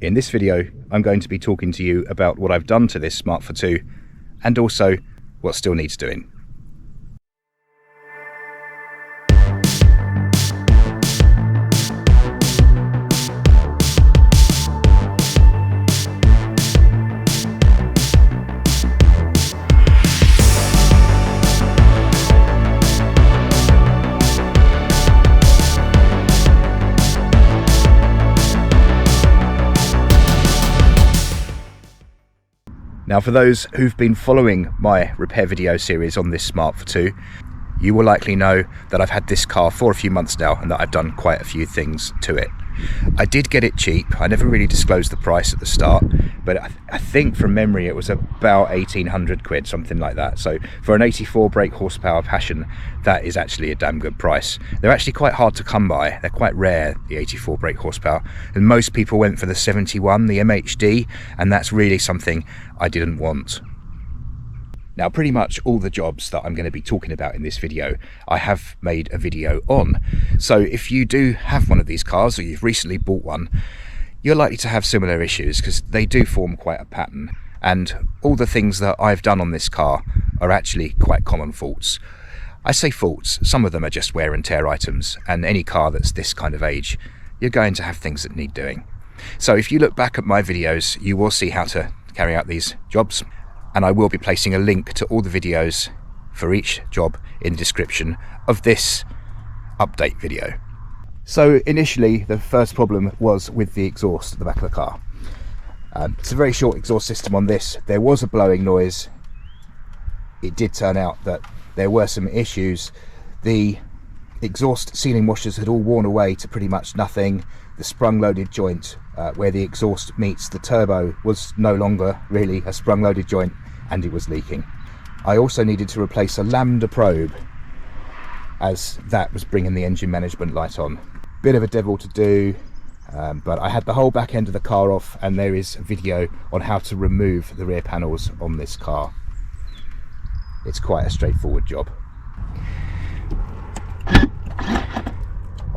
In this video, I'm going to be talking to you about what I've done to this Smart Fortwo and also what still needs doing. Now, for those who've been following my repair video series on this Smart Fortwo, you will likely know that I've had this car for a few months now and that I've done quite a few things to it. I did get it cheap. I never really disclosed the price at the start, but I think from memory it was about 1,800 quid, something like that. So for an 84 brake horsepower Passion, that is actually a damn good price. They're actually quite hard to come by. They're quite rare, the 84 brake horsepower, and most people went for the 71, the MHD, and that's really something I didn't want. Now, pretty much all the jobs that I'm going to be talking about in this video, I have made a video on. So if you do have one of these cars, or you've recently bought one, you're likely to have similar issues because they do form quite a pattern. And all the things that I've done on this car are actually quite common faults. I say faults, some of them are just wear and tear items, and any car that's this kind of age, you're going to have things that need doing. So if you look back at my videos, you will see how to carry out these jobs. And I will be placing a link to all the videos for each job in the description of this update video. So initially, the first problem was with the exhaust at the back of the car. It's a very short exhaust system on this. There was a blowing noise. It did turn out that there were some issues. The exhaust sealing washers had all worn away to pretty much nothing. The sprung-loaded joint where the exhaust meets the turbo was no longer really a sprung-loaded joint, and it was leaking. I also needed to replace a Lambda probe, as that was bringing the engine management light on. Bit of a devil to do, but I had the whole back end of the car off, and there is a video on how to remove the rear panels on this car. It's quite a straightforward job.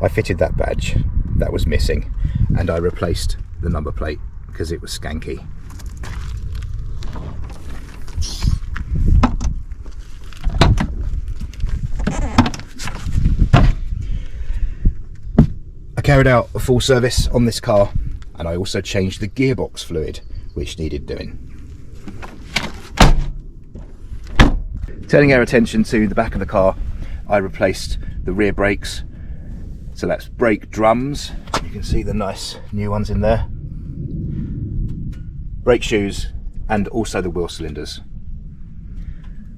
I fitted that badge that was missing, and I replaced the number plate because it was skanky. I carried out a full service on this car, and I also changed the gearbox fluid, which needed doing. Turning our attention to the back of the car, I replaced the rear brakes. So that's brake drums, you can see the nice new ones in there, brake shoes, and also the wheel cylinders.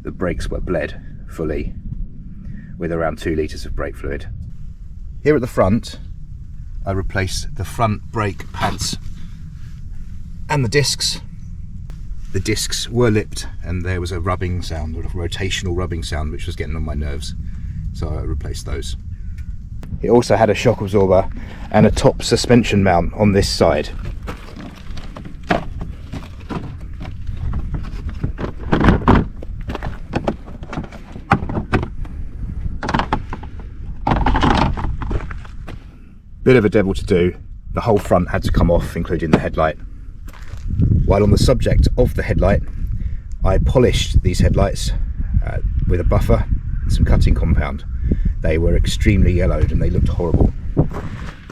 The brakes were bled fully with around 2 litres of brake fluid. Here at the front, I replaced the front brake pads and the discs. The discs were lipped and there was a rubbing sound, or a rotational rubbing sound, which was getting on my nerves, so I replaced those. It also had a shock absorber and a top suspension mount on this side. Bit of a devil to do. The whole front had to come off, including the headlight. While on the subject of the headlight, I polished these headlights with a buffer and some cutting compound. They were extremely yellowed and they looked horrible,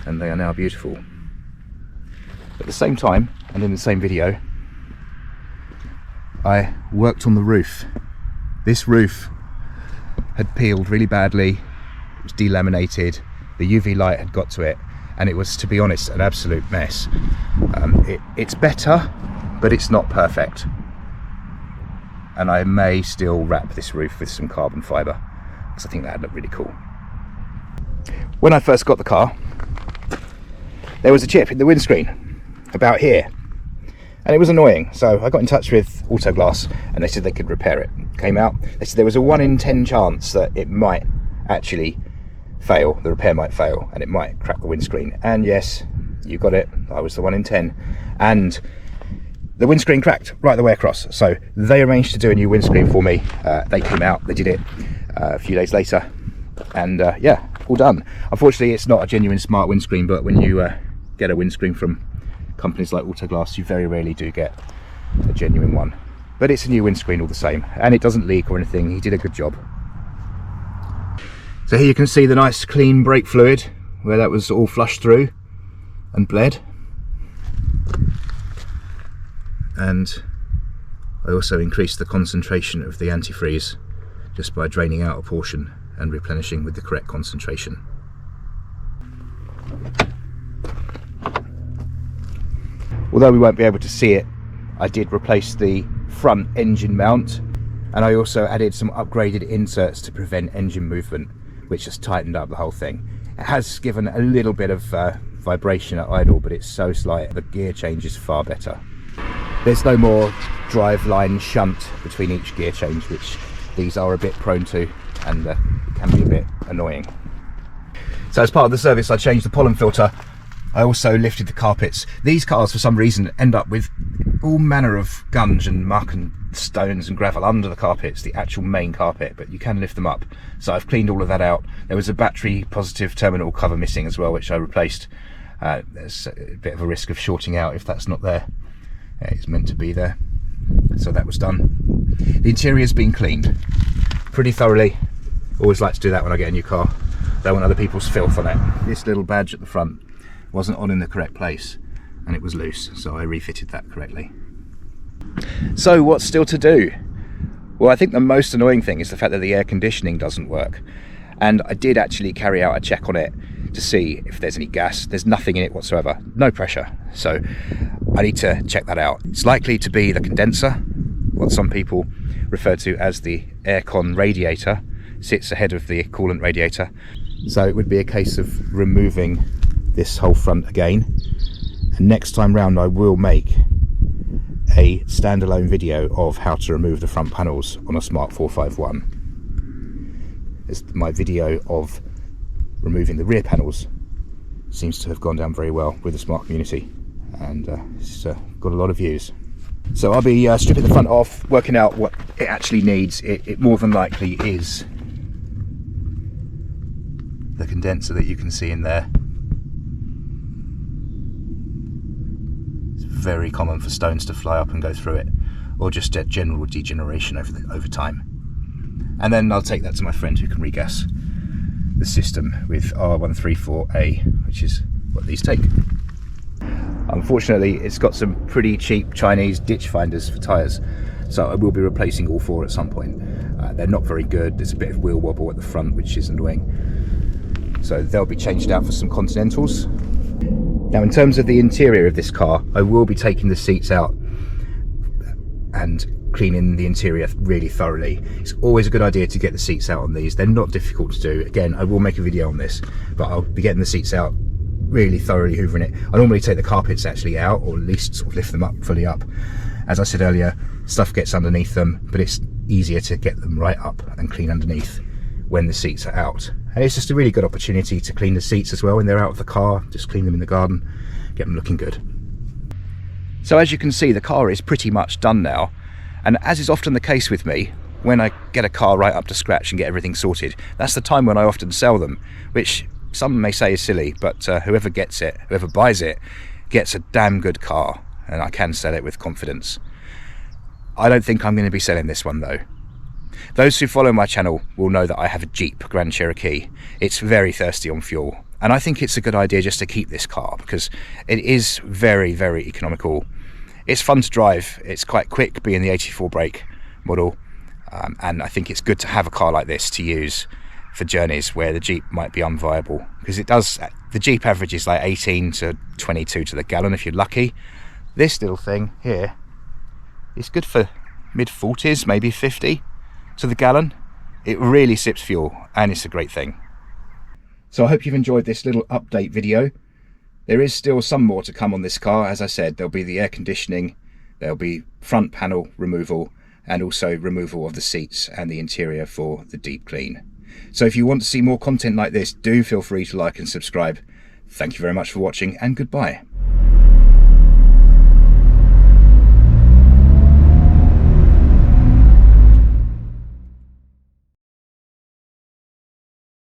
and they are now beautiful. At the same time, and in the same video, I worked on the roof. This roof had peeled really badly, it was delaminated, the UV light had got to it, and it was, to be honest, an absolute mess. It's better, but it's not perfect. And I may still wrap this roof with some carbon fibre, because I think that'd look really cool. When I first got the car, there was a chip in the windscreen about here, and it was annoying, so I got in touch with Autoglass and they said they could repair it. Came out, they said there was a 1 in 10 chance that it might actually fail, the repair might fail, and it might crack the windscreen. And yes, you got it, I was the 1 in 10, and the windscreen cracked right the way across. So they arranged to do a new windscreen for me. They came out, they did it a few days later, and yeah, all done. Unfortunately, it's not a genuine smart windscreen, but when you get a windscreen from companies like Autoglass, you very rarely do get a genuine one. But it's a new windscreen all the same, and it doesn't leak or anything. He did a good job. So here you can see the nice clean brake fluid where that was all flushed through and bled. And I also increased the concentration of the antifreeze just by draining out a portion and replenishing with the correct concentration. Although we won't be able to see it, I did replace the front engine mount, and I also added some upgraded inserts to prevent engine movement, which has tightened up the whole thing. It has given a little bit of vibration at idle, but it's so slight. The gear change is far better. There's no more driveline shunt between each gear change, which these are a bit prone to, and it can be a bit annoying. So as part of the service, I changed the pollen filter. I also lifted the carpets. These cars, for some reason, end up with all manner of gunge and muck and stones and gravel under the carpets, the actual main carpet, but you can lift them up. So I've cleaned all of that out. There was a battery positive terminal cover missing as well, which I replaced. There's a bit of a risk of shorting out if that's not there. It's meant to be there. So that was done. The interior's been cleaned pretty thoroughly. Always like to do that when I get a new car. Don't want other people's filth on it. This little badge at the front wasn't on in the correct place and it was loose, so I refitted that correctly. So what's still to do? Well, I think the most annoying thing is the fact that the air conditioning doesn't work, and I did actually carry out a check on it to see if there's any gas. There's nothing in it whatsoever, no pressure, so I need to check that out. It's likely to be the condenser, what some people refer to as the aircon radiator, sits ahead of the coolant radiator. So it would be a case of removing this whole front again, and next time round I will make a standalone video of how to remove the front panels on a Smart 451. My video of removing the rear panels seems to have gone down very well with the Smart community, and it's got a lot of views. So I'll be stripping the front off, working out what it actually needs. It more than likely is the condenser that you can see in there. It's very common for stones to fly up and go through it, or just a general degeneration over time. And then I'll take that to my friend who can regas the system with R134A, which is what these take. Unfortunately, it's got some pretty cheap Chinese ditch finders for tyres, so I will be replacing all four at some point. They're not very good. There's a bit of wheel wobble at the front, which is annoying. So they'll be changed out for some Continentals. Now, in terms of the interior of this car, I will be taking the seats out and cleaning the interior really thoroughly. It's always a good idea to get the seats out on these. They're not difficult to do. Again, I will make a video on this, but I'll be getting the seats out, really thoroughly hoovering it. I normally take the carpets actually out, or at least sort of lift them up, fully up. As I said earlier, stuff gets underneath them, but it's easier to get them right up and clean underneath when the seats are out. And it's just a really good opportunity to clean the seats as well when they're out of the car. Just clean them in the garden, get them looking good. So as you can see, the car is pretty much done now. And as is often the case with me, when I get a car right up to scratch and get everything sorted, that's the time when I often sell them, which some may say is silly, but whoever gets it, whoever buys it, gets a damn good car, and I can sell it with confidence. I don't think I'm going to be selling this one though. Those who follow my channel will know that I have a Jeep Grand Cherokee. It's very thirsty on fuel, and I think it's a good idea just to keep this car because it is very, very economical. It's fun to drive, it's quite quick being the 84 brake model, and I think it's good to have a car like this to use for journeys where the Jeep might be unviable, because it does, the Jeep average is like 18 to 22 to the gallon if you're lucky. This little thing here is good for mid 40s, maybe 50 to the gallon. It really sips fuel and it's a great thing. So I hope you've enjoyed this little update video. There is still some more to come on this car. As I said, there'll be the air conditioning, there'll be front panel removal, and also removal of the seats and the interior for the deep clean. So if you want to see more content like this, do feel free to like and subscribe. Thank you very much for watching, and goodbye.